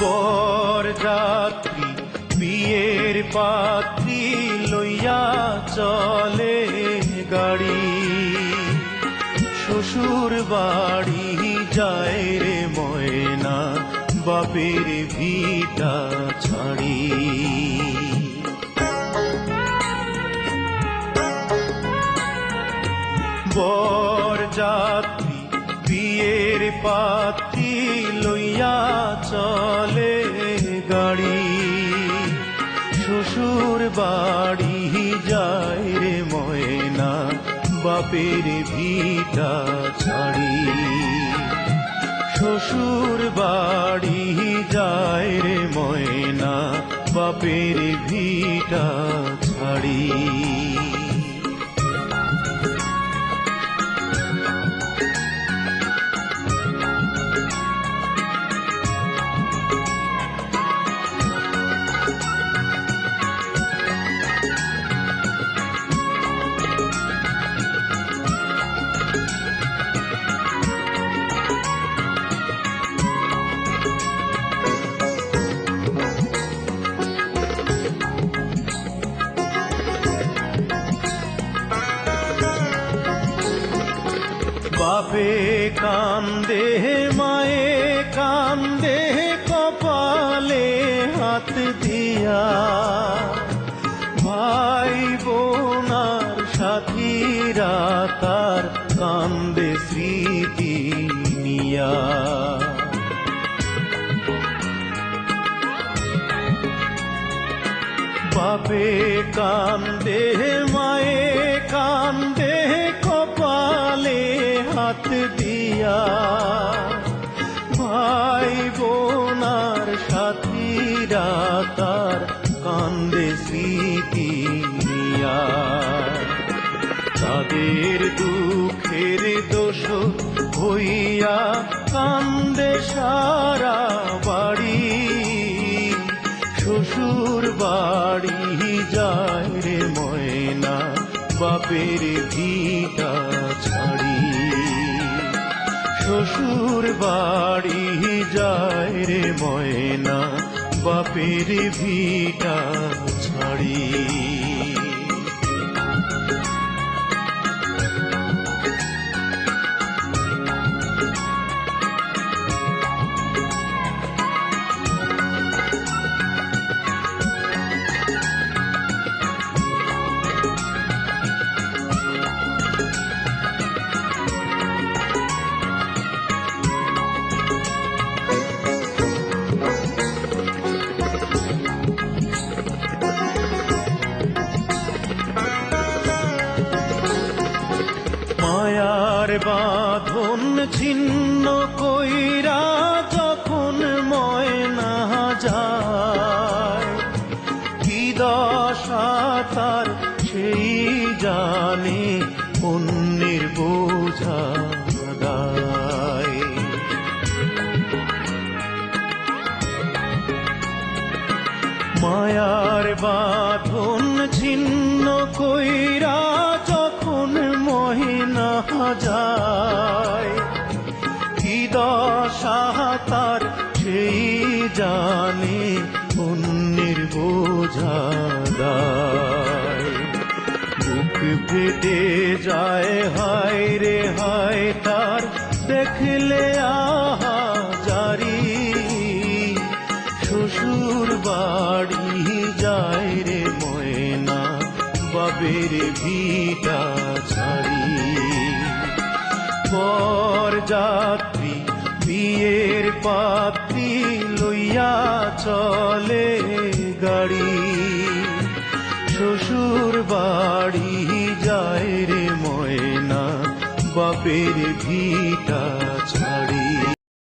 বরযাত্রী বিয়ের পাত্রী লইয়া চলে গাড়ি, শ্বশুর বাড়ি যায় রে ময়না বাপের ভিটা ছাড়ি। বরযাত্রী বিয়ের পাত্রী লইয়া চলে গাড়ি, শ্বশুর বাড়ি যায় রে ময়না বাপের ভিটা ছাড়ি। শ্বশুর বাড়ি যায় রে ময়না বাপের ভিটা ছাড়ি। বাপে কান্দে মায়ে কান্দে কপালে হাত দিয়া, ভাই বোনার সাথীরা তার কান্দে স্মৃতি নিয়া। বাপে কান্দে মায়ে কান্দে কপালে হাত দিয়া, ভাই বোনার সাথীরা তার কান্দে স্মৃতি নিয়া। তাদের দুঃখের দোষ হইয়া কান্দে সারা বাড়ি, শ্বশুর বাড়ি যায় রে ময়না বাপের ভিটা ছাড়ি। শ্বশুর বাড়ি যায় রে ময়না বাপের ভিটা ছাড়ি। মায়ার বাঁধন ছিন্ন কইরা যখন ময়না যায়, কি দশা তার সেই জানে অন্যের বোঝা দায়। মায়ার বাঁধন ছিন্ন কইরা যখন ময়না যায়, কি দশা তার সেই জানে অন্যের বোঝা দায়। বুক ফেটে যায় হায় রে হায় তার দেখলে আহা জারি, শ্বশুর বাড়ি যায় রে ময়না বাপের ভিটা ছাড়ি। বরযাত্রী বিয়ের পাত্রী লইয়া চলে গাড়ি, শ্বশুর বাড়ি যায় রে ময়না বাপের ভিটা